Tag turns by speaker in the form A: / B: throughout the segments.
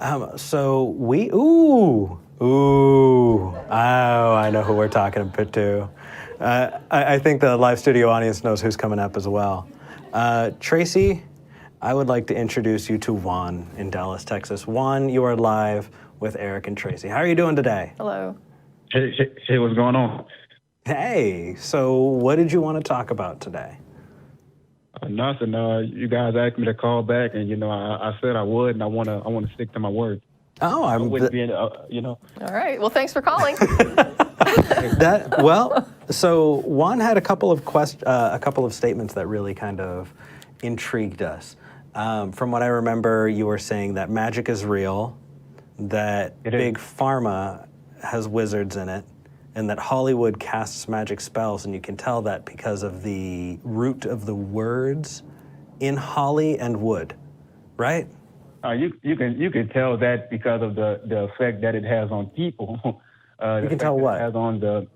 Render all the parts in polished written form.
A: I know who we're talking to. I think the live studio audience knows who's coming up as well. Tracie, I would like to introduce you to Juan in Dallas, Texas. Juan, you are live with Eric and Tracie. How are you doing today?
B: Hello.
C: Hey, what's going on?
A: Hey, so what did you want to talk about today?
C: Nothing. You guys asked me to call back, and I said I would, and I want to stick to my word.
A: Oh,
C: I wouldn't be
B: All right. Well, thanks for calling.
A: So Juan had a couple of statements that really kind of intrigued us. From what I remember, you were saying that magic is real, that big pharma has wizards in it, and that Hollywood casts magic spells, and you can tell that because of the root of the words in holly and wood, right?
C: You can tell that because of the effect that it has on people.
A: You can tell what?
C: It has on the.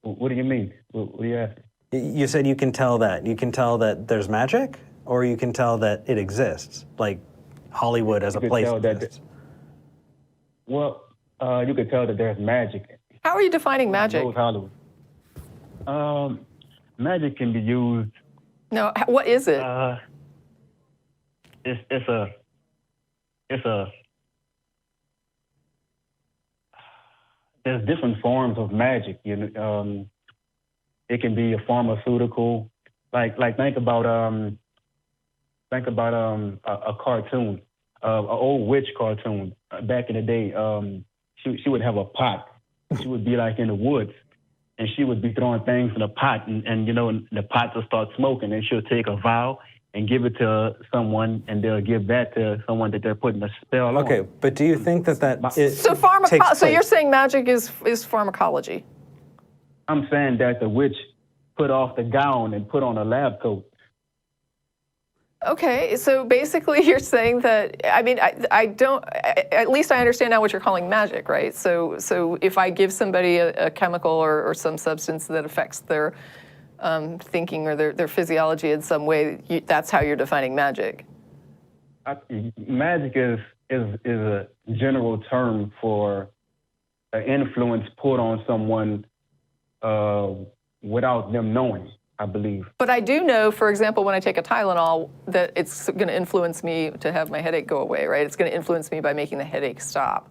C: What do you mean? What are you asking?
A: You said you can tell that. You can tell that there's magic, or you can tell that it exists, like Hollywood as a place exists.
C: Well, you can tell that there's magic.
B: How are you defining magic?
C: Hollywood. Magic can be used.
B: No, what is it?
C: There's different forms of magic. It can be a pharmaceutical, like think about a cartoon, an old witch cartoon back in the day. She would have a pot. She would be like in the woods, and she would be throwing things in a pot, and the pot will start smoking, and she'll take a vial and give it to someone, and they'll give that to someone that they're putting a spell on.
A: Okay, but do you think that
B: So you're saying magic is pharmacology?
C: I'm saying that the witch put off the gown and put on a lab coat.
B: Okay, so basically you're saying that, I mean, I don't, at least I understand now what you're calling magic, right? So if I give somebody a chemical or some substance that affects their thinking or their physiology in some way, that's how you're defining magic.
C: Magic is a general term for an influence put on someone without them knowing, I believe.
B: But I do know, for example, when I take a Tylenol, that it's going to influence me to have my headache go away, right? It's going to influence me by making the headache stop,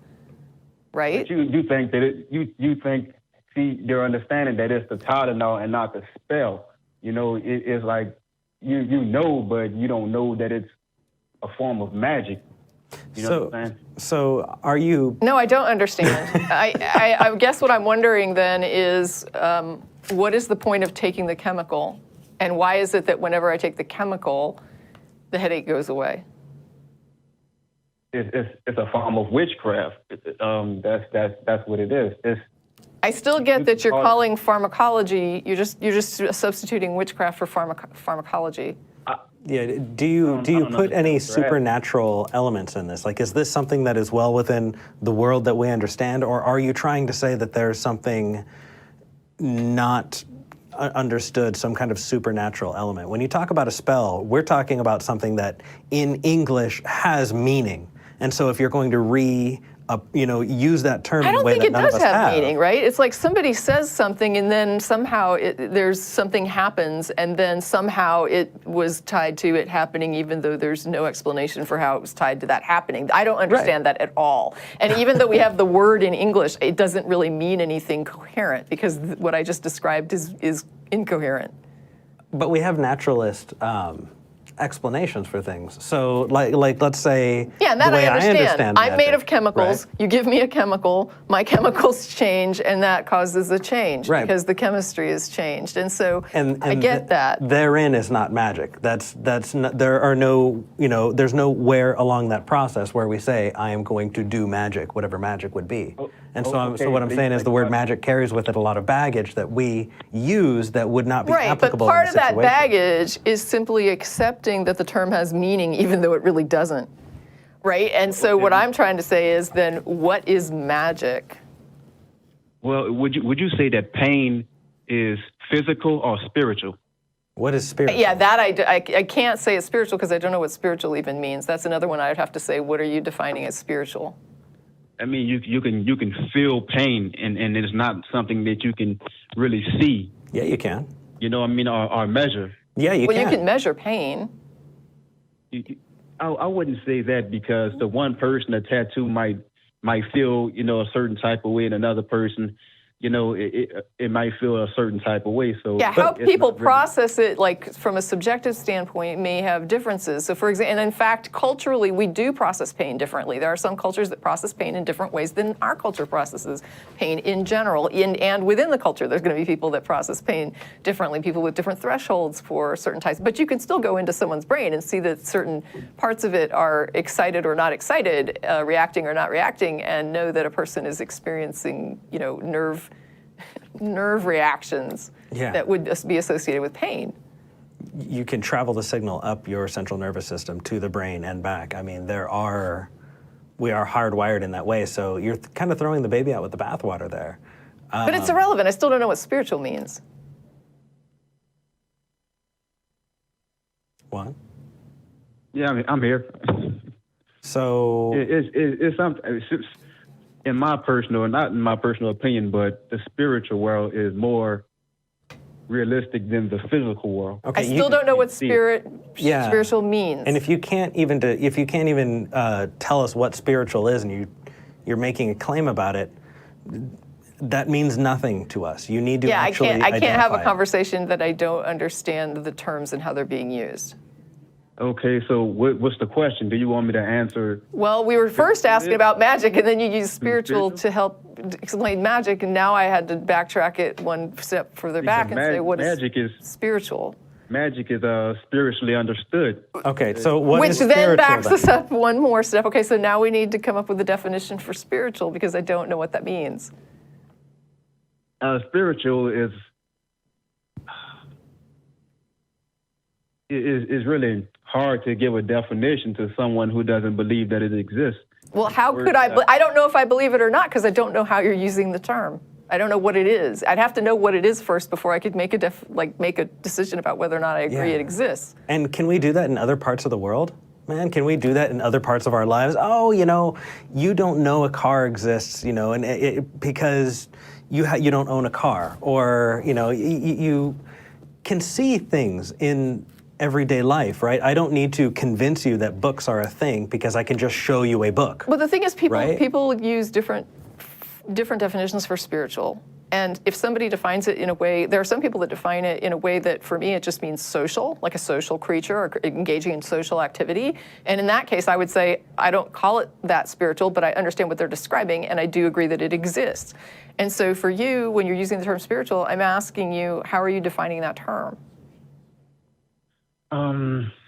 B: right?
C: But you think that you think. See, they're understanding that it's the Tylenol and not the spell. It's like you know, but you don't know that it's a form of magic. You know what I'm saying?
A: So are you?
B: No, I don't understand. I guess what I'm wondering then is, what is the point of taking the chemical, and why is it that whenever I take the chemical, the headache goes away?
C: It's a form of witchcraft. That's what it is.
B: I still get that you're calling pharmacology. You're just substituting witchcraft for pharmacology.
A: Do you put any supernatural elements in this? Like, is this something that is well within the world that we understand, or are you trying to say that there's something not understood, some kind of supernatural element? When you talk about a spell, we're talking about something that in English has meaning. And so if you're going to use that term in a way that none of us have.
B: I don't think it does have meaning, right? It's like somebody says something and then somehow there's something happens, and then somehow it was tied to it happening even though there's no explanation for how it was tied to that happening. I don't understand that at all. And even though we have the word in English, it doesn't really mean anything coherent, because what I just described is incoherent.
A: But we have naturalist explanations for things. So like let's say,
B: yeah, that
A: the way
B: I understand. I'm
A: magic,
B: made of chemicals. Right? You give me a chemical, my chemicals change, and that causes a change because the chemistry has changed. And so I get that.
A: Therein is not magic. That's not, there are no, there's nowhere along that process where we say, I am going to do magic, whatever magic would be. And so what I'm saying is the word magic carries with it a lot of baggage that we use that would not be applicable in the situation.
B: Right, but part of that baggage is simply accepting that the term has meaning even though it really doesn't, right? And so what I'm trying to say is then what is magic?
C: Well, would you say that pain is physical or spiritual?
A: What is spiritual?
B: Yeah, that I can't say it's spiritual because I don't know what spiritual even means. That's another one I'd have to say, what are you defining as spiritual?
C: I mean, you can feel pain, and it's not something that you can really see.
A: Yeah, you can.
C: You know what I mean? Or measure.
A: Yeah, you
B: Well,
A: can.
B: you can measure pain.
C: I wouldn't say that, because the one person a tattoo might feel, a certain type of way, and another person, it might feel a certain type of way. So
B: Yeah, how
C: it's
B: people
C: not really-
B: process it, like from a subjective standpoint, may have differences. So for example, and in fact, culturally, we do process pain differently. There are some cultures that process pain in different ways than our culture processes pain in general. And within the culture, there's going to be people that process pain differently, people with different thresholds for certain types. But you can still go into someone's brain and see that certain parts of it are excited or not excited, reacting or not reacting, and know that a person is experiencing, nerve reactions that would be associated with pain.
A: You can travel the signal up your central nervous system to the brain and back. I mean, we are hardwired in that way. So you're kind of throwing the baby out with the bathwater there.
B: But it's irrelevant. I still don't know what spiritual means.
A: Juan?
C: Yeah, I mean, I'm here.
A: So
C: It's something. In my personal, not in my personal opinion, but the spiritual world is more realistic than the physical world.
A: okay,
B: I still don't know what
A: Yeah.
B: spiritual means.
A: And if you can't even tell us what spiritual is, and you're making a claim about it, that means nothing to us. You need to actually
B: I can't have a
A: identify it.
B: conversation that I don't understand the terms and how they're being used.
C: Okay, so what's the question? Do you want me to answer?
B: Well, we were first asking about magic, and then you used spiritual
C: Spiritual?
B: to help explain magic, and now I had to backtrack it one step further back and say, what is
C: magic is
B: spiritual?
C: magic is spiritually understood.
A: Okay, so what
B: Which
A: is
B: then
A: spiritual
B: backs
A: then?
B: us up one more step. Okay, so now we need to come up with a definition for spiritual because I don't know what that means.
C: Spiritual is really hard to give a definition to someone who doesn't believe that it exists.
B: Well, how could I don't know if I believe it or not because I don't know how you're using the term. I don't know what it is. I'd have to know what it is first before I could make a decision about whether or not I agree
A: Yeah.
B: it exists.
A: And can we do that in other parts of the world? Man, can we do that in other parts of our lives? Oh, you don't know a car exists, and because you don't own a car, or you can see things in everyday life, right? I don't need to convince you that books are a thing because I can just show you a book.
B: But the thing is,
A: Right?
B: people use different definitions for spiritual. And if somebody defines it in a way, there are some people that define it in a way that for me, it just means social, like a social creature or engaging in social activity. And in that case, I would say, I don't call it that spiritual, but I understand what they're describing, and I do agree that it exists. And so for you, when you're using the term spiritual, I'm asking you, how are you defining that term?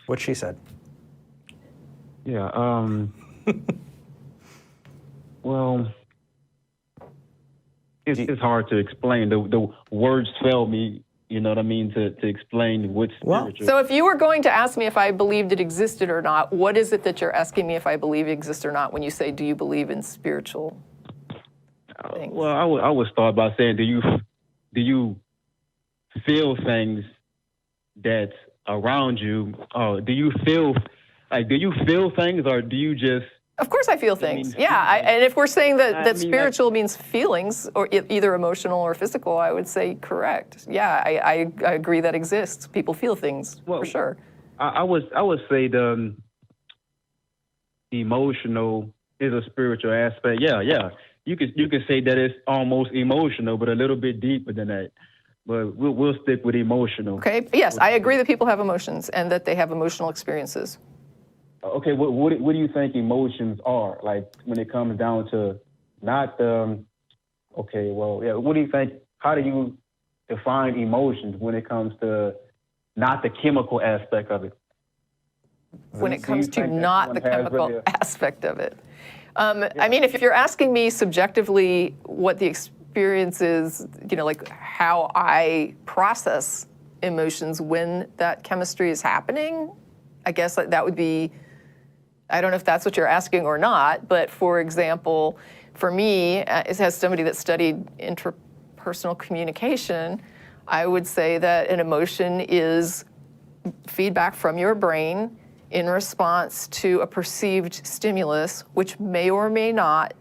A: What she said.
C: Yeah. Well, it's hard to explain. The words fail me. You know what I mean? To explain what's spiritual.
B: So if you were going to ask me if I believed it existed or not, what is it that you're asking me if I believe it exists or not when you say, do you believe in spiritual things?
C: Well, I would start by saying, do you feel things that's around you? Do you feel things, or do you just?
B: Of course I feel things.
C: means
B: Yeah, and if we're saying that
C: mean,
B: spiritual means feelings, or either emotional or physical, I would say correct. Yeah, I agree that exists. People feel things, for sure.
C: I would say the emotional is a spiritual aspect. Yeah. You could say that it's almost emotional, but a little bit deeper than that. But we'll stick with emotional.
B: Okay, yes, I agree that people have emotions and that they have emotional experiences.
C: Okay, what do you think emotions are? Like when it comes down to not what do you think, how do you define emotions when it comes to not the chemical aspect of it?
B: When it comes to
C: think that
B: not the
C: someone has
B: chemical
C: really
B: aspect of it. I mean, if you're asking me subjectively what the experience is, like how I process emotions when that chemistry is happening, I guess that would be, I don't know if that's what you're asking or not, but for example, for me, as somebody that studied interpersonal communication, I would say that an emotion is feedback from your brain in response to a perceived stimulus, which may or may not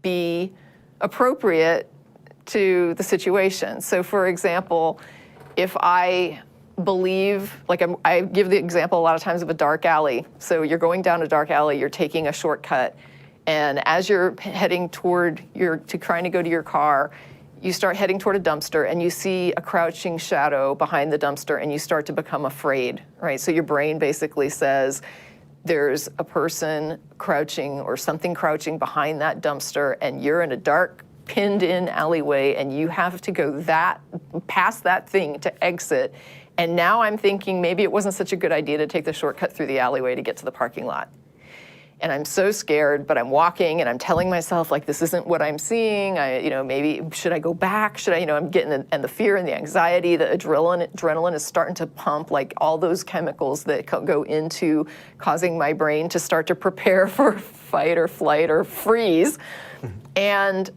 B: be appropriate to the situation. So for example, if I believe, like I give the example a lot of times of a dark alley. So you're going down a dark alley, you're taking a shortcut, and as you're heading toward trying to go to your car, you start heading toward a dumpster and you see a crouching shadow behind the dumpster and you start to become afraid, right? So your brain basically says, there's a person crouching or something crouching behind that dumpster and you're in a dark, pinned in alleyway and you have to go past that thing to exit. And now I'm thinking maybe it wasn't such a good idea to take the shortcut through the alleyway to get to the parking lot. And I'm so scared, but I'm walking and I'm telling myself, like, this isn't what I'm seeing. Maybe should I go back? Should I, I'm getting, and the fear and the anxiety, the adrenaline is starting to pump, like all those chemicals that go into causing my brain to start to prepare for fight or flight or freeze. And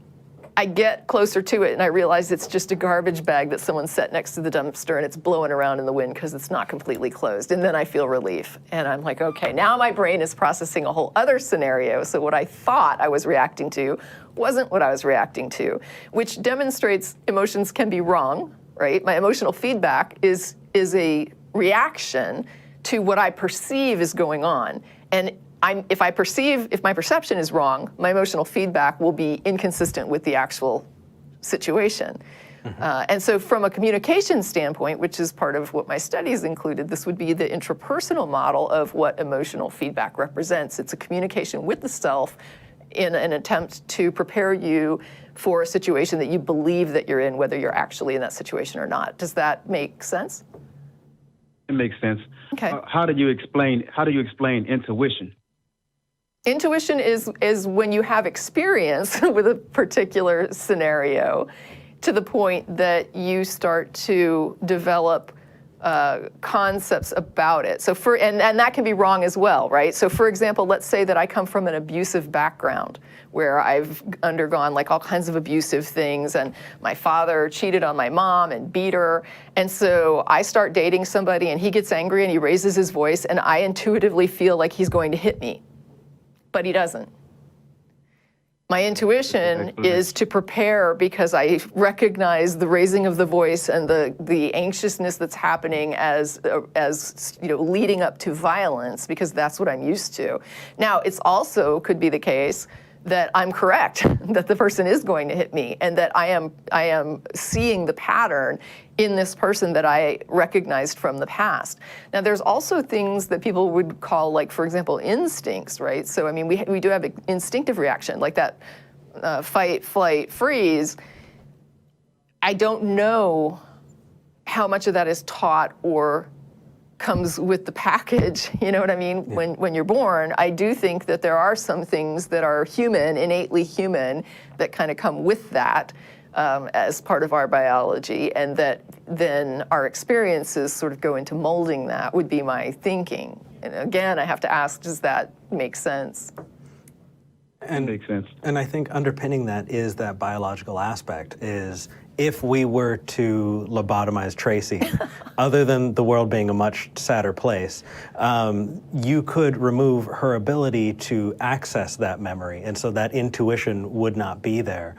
B: I get closer to it and I realize it's just a garbage bag that someone set next to the dumpster and it's blowing around in the wind because it's not completely closed. And then I feel relief. And I'm like, okay, now my brain is processing a whole other scenario. So what I thought I was reacting to wasn't what I was reacting to, which demonstrates emotions can be wrong, right? My emotional feedback is a reaction to what I perceive is going on. And if my perception is wrong, my emotional feedback will be inconsistent with the actual situation. Mm-hmm. And so from a communication standpoint, which is part of what my studies included, this would be the intrapersonal model of what emotional feedback represents. It's a communication with the self in an attempt to prepare you for a situation that you believe that you're in, whether you're actually in that situation or not. Does that make sense?
C: It makes sense.
B: Okay.
C: How do you explain intuition?
B: Intuition is when you have experience with a particular scenario to the point that you start to develop concepts about it. So and that can be wrong as well, right? So for example, let's say that I come from an abusive background where I've undergone like all kinds of abusive things and my father cheated on my mom and beat her. And so I start dating somebody and he gets angry and he raises his voice and I intuitively feel like he's going to hit me. But he doesn't. My intuition is to prepare because I recognize the raising of the voice and the anxiousness that's happening as leading up to violence because that's what I'm used to. Now, it's also could be the case that I'm correct, that the person is going to hit me and that I am seeing the pattern in this person that I recognized from the past. Now, there's also things that people would call, like, for example, instincts, right? So, I mean, we do have an instinctive reaction, like that fight, flight, freeze. I don't know how much of that is taught or comes with the package, you know what I mean? Yeah. When you're born, I do think that there are some things that are human, innately human, that kind of come with that as part of our biology, and that then our experiences sort of go into molding that, would be my thinking. And again, I have to ask, does that make sense?
A: And
C: makes sense.
A: And I think underpinning that is that biological aspect is if we were to lobotomize Tracie, other than the world being a much sadder place, you could remove her ability to access that memory, and so that intuition would not be there.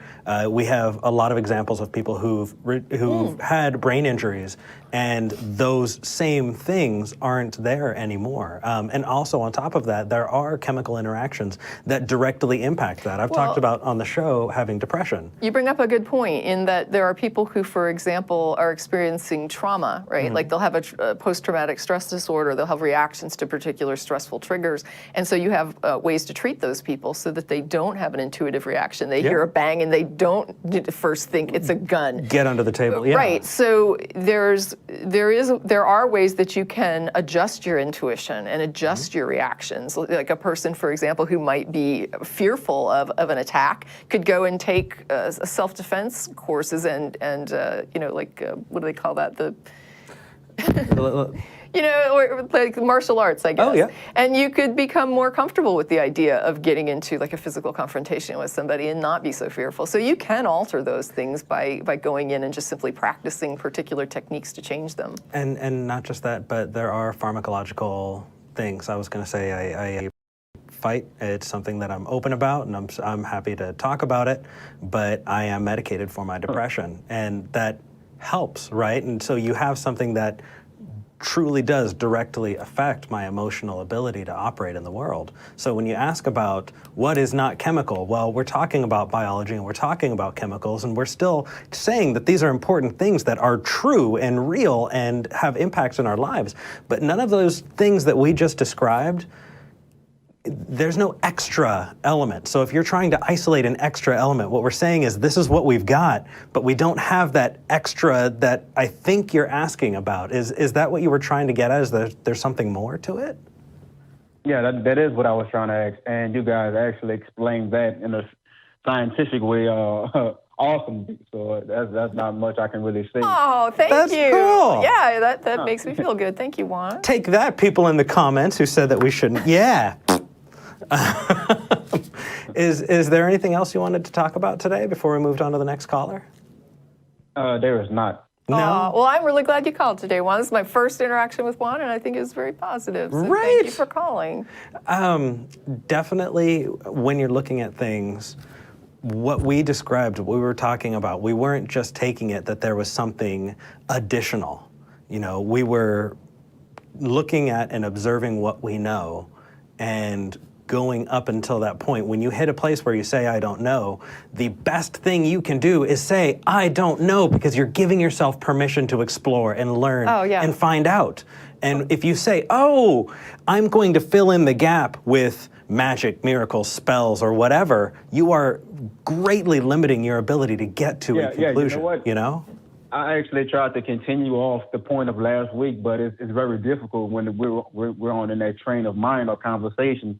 A: We have a lot of examples of people who've had brain injuries, and those same things aren't there anymore. And also on top of that, there are chemical interactions that directly impact that. I've talked about on the show having depression. You
B: bring up a good point in that there are people who, for example, are experiencing trauma, right? Mm-hmm. Like they'll have a post-traumatic stress disorder, they'll have reactions to particular stressful triggers. And so you have ways to treat those people so that they don't have an intuitive reaction. They hear a bang and they don't first think it's a gun.
A: Get under the table, yeah.
B: Right, so there are ways that you can adjust your intuition and adjust your reactions. Like a person, for example, who might be fearful of an attack could go and take self-defense courses and what do they call that? Or like martial arts, I guess.
A: Oh, yeah.
B: And you could become more comfortable with the idea of getting into like a physical confrontation with somebody and not be so fearful. So you can alter those things by going in and just simply practicing particular techniques to change them.
A: And not just that, but there are pharmacological things. I was going to say I fight. It's something that I'm open about, and I'm happy to talk about it, but I am medicated for my depression, and that helps, right? And so you have something that truly does directly affect my emotional ability to operate in the world. So when you ask about what is not chemical, well, we're talking about biology and we're talking about chemicals, and we're still saying that these are important things that are true and real and have impacts in our lives. But none of those things that we just described, there's no extra element. So if you're trying to isolate an extra element, what we're saying is this is what we've got, but we don't have that extra that I think you're asking about. Is that what you were trying to get at? Is there's something more to it?
C: Yeah, that is what I was trying to ask. And you guys actually explained that in a scientific way awesome. So that's not much I can really say.
B: Oh, thank
A: That's
B: you.
A: cool.
B: Yeah, that makes me feel good. Thank you, Juan.
A: Take that, people in the comments who said that we shouldn't. Yeah. Is there anything else you wanted to talk about today before we moved on to the next caller?
C: There is not.
A: No.
B: Well, I'm really glad you called today, Juan. This is my first interaction with Juan, and I think it was very positive. So
A: Right.
B: Thank you for calling.
A: Definitely, when you're looking at things, what we described, what we were talking about, we weren't just taking it that there was something additional. We were looking at and observing what we know and going up until that point. When you hit a place where you say, I don't know, the best thing you can do is say, I don't know, because you're giving yourself permission to explore and learn and find out. And if you say, oh, I'm going to fill in the gap with magic, miracles, spells, or whatever, you are greatly limiting your ability to get to a conclusion.
C: You know what? I actually tried to continue off the point of last week, but it's very difficult when we're on in that train of mind or conversation.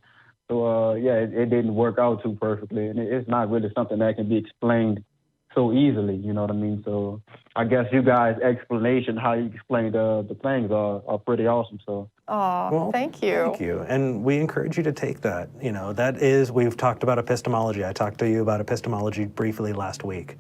C: So it didn't work out too perfectly, and it's not really something that can be explained so easily. You know what I mean? So I guess you guys' explanation, how you explained the things, are pretty awesome. So.
B: Oh, thank you.
A: Thank you. And we encourage you to take that. We've talked about epistemology. I talked to you about epistemology briefly last week.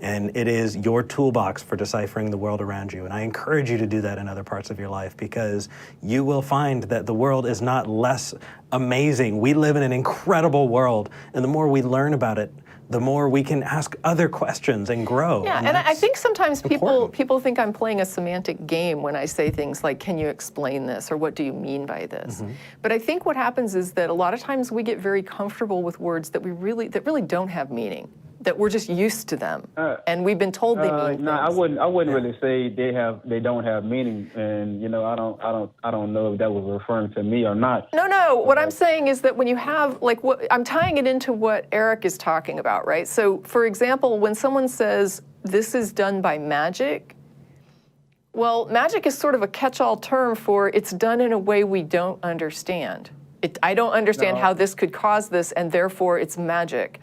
A: And it is your toolbox for deciphering the world around you. And I encourage you to do that in other parts of your life, because you will find that the world is not less amazing. We live in an incredible world. And the more we learn about it, the more we can ask other questions and grow.
B: Yeah, and I think sometimes people think I'm playing a semantic game when I say things like, can you explain this? Or what do you mean by this? Mm-hmm. But I think what happens is that a lot of times we get very comfortable with words that really don't have meaning, that we're just used to them, and we've been told they mean
C: no,
B: things.
C: I wouldn't really say they don't have meaning, and I don't know if that was referring to me or not.
B: No. What I'm saying is that when you have I'm tying it into what Eric is talking about, right? So, for example, when someone says this is done by magic, well, magic is sort of a catch-all term for it's done in a way we don't understand. I don't understand how this could cause this, and therefore it's magic.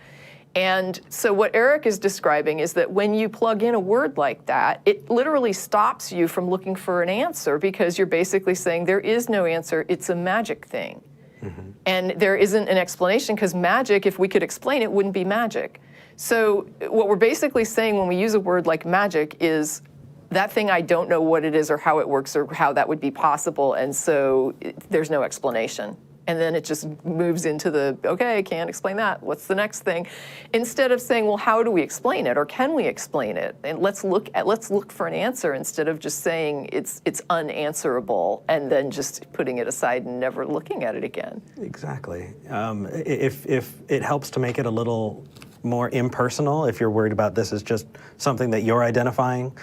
B: And so what Eric is describing is that when you plug in a word like that, it literally stops you from looking for an answer, because you're basically saying there is no answer, it's a magic thing. Mm-hmm. And there isn't an explanation, because magic, if we could explain it, wouldn't be magic. So what we're basically saying when we use a word like magic is that thing, I don't know what it is or how it works or how that would be possible, and so there's no explanation. And then it just moves into okay, can't explain that. What's the next thing? Instead of saying, well, how do we explain it, or can we explain it? And let's look for an answer, instead of just saying it's unanswerable and then just putting it aside and never looking at it again.
A: Exactly. If it helps to make it a little more impersonal, if you're worried about this as just something that you're identifying.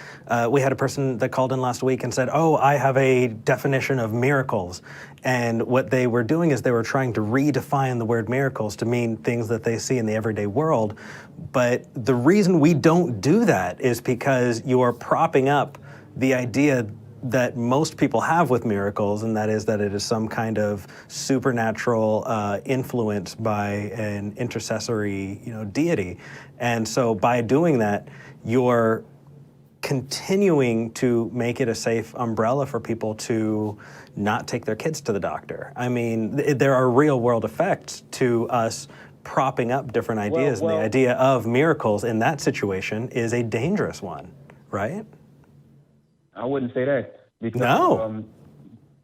A: We had a person that called in last week and said, oh, I have a definition of miracles. And what they were doing is they were trying to redefine the word miracles to mean things that they see in the everyday world. But the reason we don't do that is because you are propping up the idea that most people have with miracles, and that is that it is some kind of supernatural influence by an intercessory, deity. And so by doing that, you're continuing to make it a safe umbrella for people to not take their kids to the doctor. I mean, there are real world effects to us propping up different ideas, and the idea of miracles in that situation is a dangerous one, right?
C: I wouldn't say that. Because,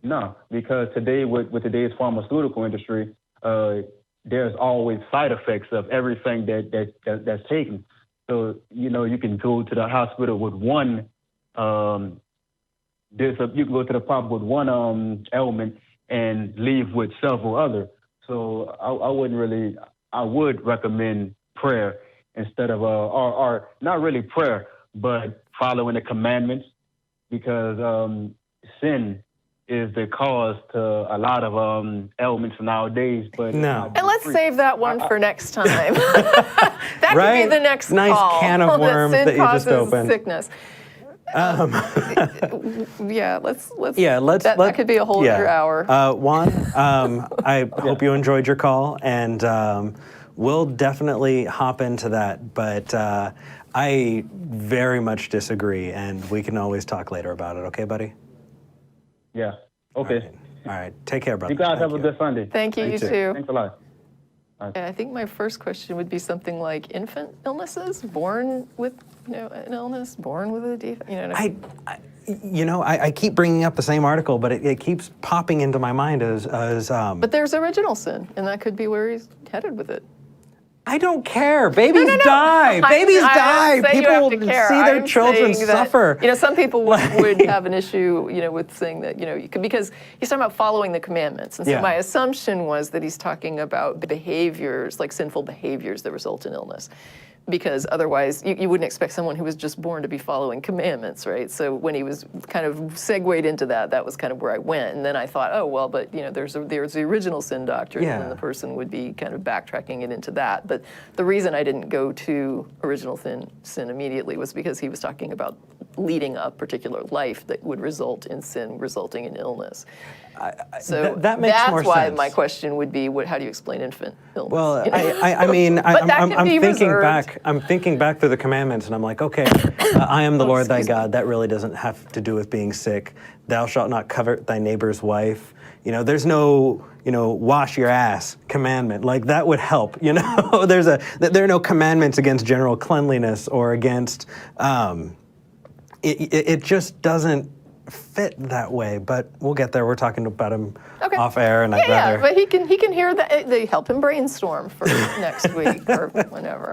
A: No.
C: Because today, with today's pharmaceutical industry, there's always side effects of everything that's taken. So, you can go to the hospital with one, you can go to the pub with one ailment and leave with several other. So I would recommend prayer instead of, or not really prayer, but following the commandments, because sin is the cause to a lot of ailments nowadays. But
A: No.
B: And let's save that one for next time. That could be the next
A: nice
B: call.
A: can of worms that you just opened.
B: Sickness. Yeah, let's. That could be a whole other hour.
A: Juan, I hope you enjoyed your call, and we'll definitely hop into that. But I very much disagree, and we can always talk later about it. Okay, buddy?
C: Yeah. Okay.
A: All right. Take care, brother.
C: You guys have a good Sunday.
B: Thank you. You too.
C: Thanks a lot.
B: I think my first question would be something like infant illnesses, born with an illness, born with a defect.
A: I keep bringing up the same article, but it keeps popping into my mind as.
B: But there's original sin, and that could be where he's headed with it.
A: I don't care. Babies die. Babies die. People see their children suffer.
B: Some people would have an issue, with saying that, because he's talking about following the commandments. And so my assumption was that he's talking about behaviors, like sinful behaviors that result in illness. Because otherwise, you wouldn't expect someone who was just born to be following commandments, right? So when he was kind of segued into that was kind of where I went. And then I thought, but there's the original sin doctrine, and then the person would be kind of backtracking it into that. But the reason I didn't go to original sin immediately was because he was talking about leading a particular life that would result in sin, resulting in illness. So
A: that makes more sense.
B: That's why my question would be, how do you explain infant illness?
A: Well, I'm thinking back. I'm thinking back through the commandments, and I'm like, okay, I am the Lord thy God. That really doesn't have to do with being sick. Thou shalt not covet thy neighbor's wife. There's no, wash your ass commandment. Like that would help. There are no commandments against general cleanliness or against. It just doesn't fit that way, but we'll get there. We're talking about him off air, and I'd rather.
B: Yeah, but he can hear that. They help him brainstorm for next week or whenever.